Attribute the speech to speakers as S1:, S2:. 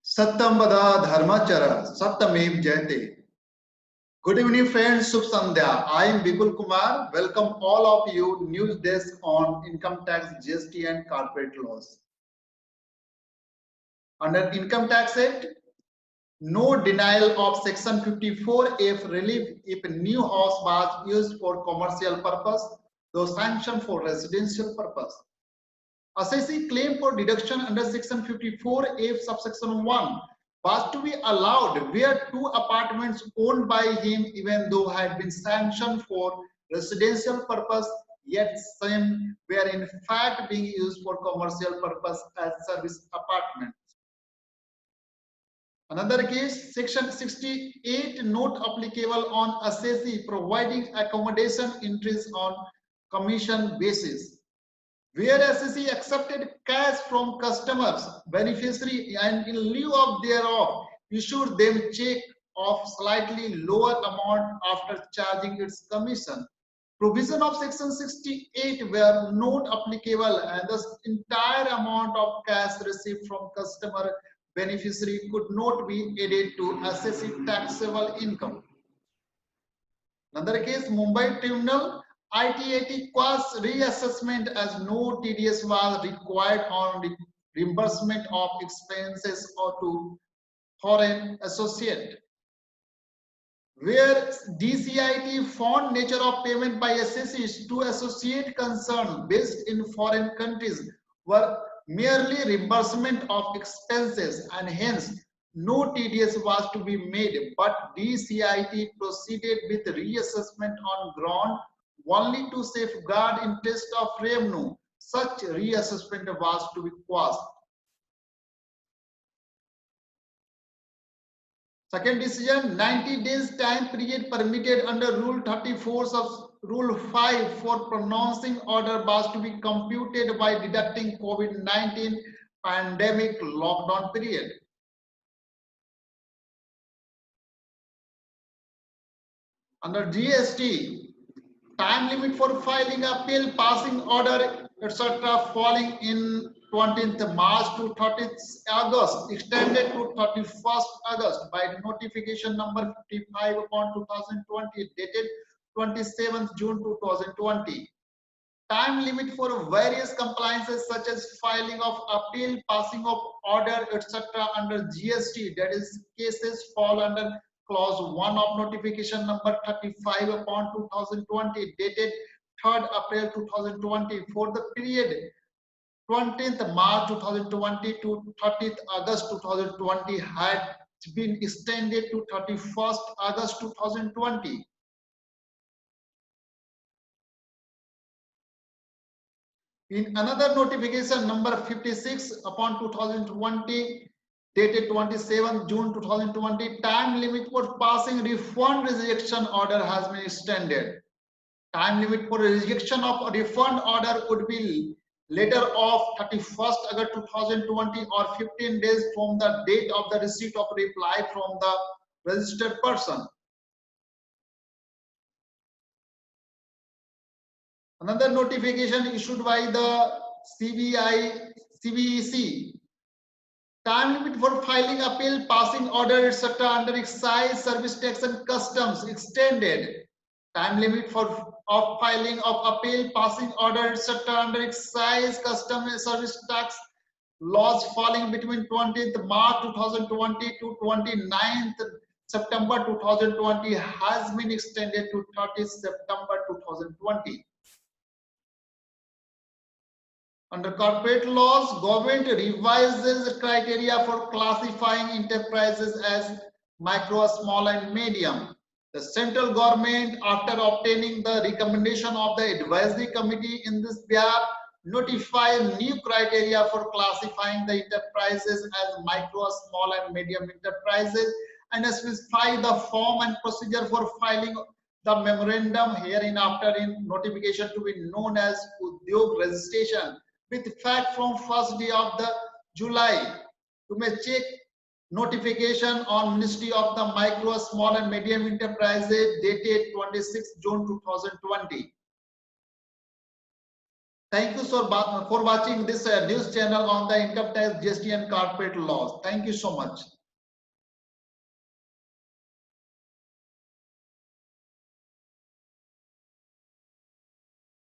S1: सत्यम वद धर्मचरण सत्यमेव जयते. Good evening, friends. Shubh Sandhya. I am Vipul Kumar. Welcome all of you. News desk on income tax, GST, and corporate laws. Under Income Tax Act, no denial of Section 54F relief if a new house was used for commercial purpose, though sanctioned for residential purpose. Assessee claim for deduction under Section 54F subsection 1 was to be allowed where two apartments owned by him, even though had been sanctioned for residential purpose, yet same were in fact being used for commercial purpose as service apartments. Another case, Section 68 note applicable on assessee providing accommodation entries on commission basis. Where assessee accepted cash from customers, beneficiary, and in lieu of thereof, issued them check of slightly lower amount after charging its commission. Provision of Section 68 were not applicable, and the entire amount of cash received from customer beneficiary could not be added to assessee taxable income. Another case, Mumbai Tribunal ITAT cost reassessment as no TDS was required on reimbursement of expenses or to foreign associate. Where DCIT found nature of payment by assessees to associate concern based in foreign countries were merely reimbursement of expenses and hence no TDS was to be made, but DCIT proceeded with reassessment on ground only to safeguard interest of revenue. Such reassessment was to be quashed. Second decision, 90 days time period permitted under Rule 34 of Rule 5 for pronouncing order was to be computed by deducting COVID-19 pandemic lockdown period. Under GST, time limit for filing appeal, passing order, etc. falling in 20th March to 30th August, extended to 31st August by notification number 55/2020 dated 27th June 2020. Time limit for various compliances such as filing of appeal, passing of order, etc. under GST, that is cases fall under clause 1 of notification number 35/2020 dated 3rd April 2020 for the period 20th March 2020 to 30th August 2020 had been extended to 31st August 2020. In another notification number 56/2020 dated 27 June 2020, time limit for passing refund rejection order has been extended. Time limit for rejection of a refund order would be later of 31st August 2020 or 15 days from the date of the receipt of reply from the registered person. Another notification issued by the CBEC. Time limit for filing appeal, passing order, etc. under excise, service tax and customs extended. Time limit for filing of appeal, passing order, etc. under excise, customs, service tax laws falling between 20th March 2020 to 29th September 2020 has been extended to 30th September 2020. Under corporate laws, government revises criteria for classifying enterprises as micro, small and medium. The central government, after obtaining the recommendation of the advisory committee in this behalf, notified new criteria for classifying the enterprises as micro, small and medium enterprises and specify the form and procedure for filing the memorandum hereinafter in notification to be known as Udyog registration with effect from first day of the July. You may check notification on Ministry of the Micro, Small and Medium Enterprises dated 26 June 2020. Thank you for watching this news channel on the income tax, GST and corporate laws. Thank you so much.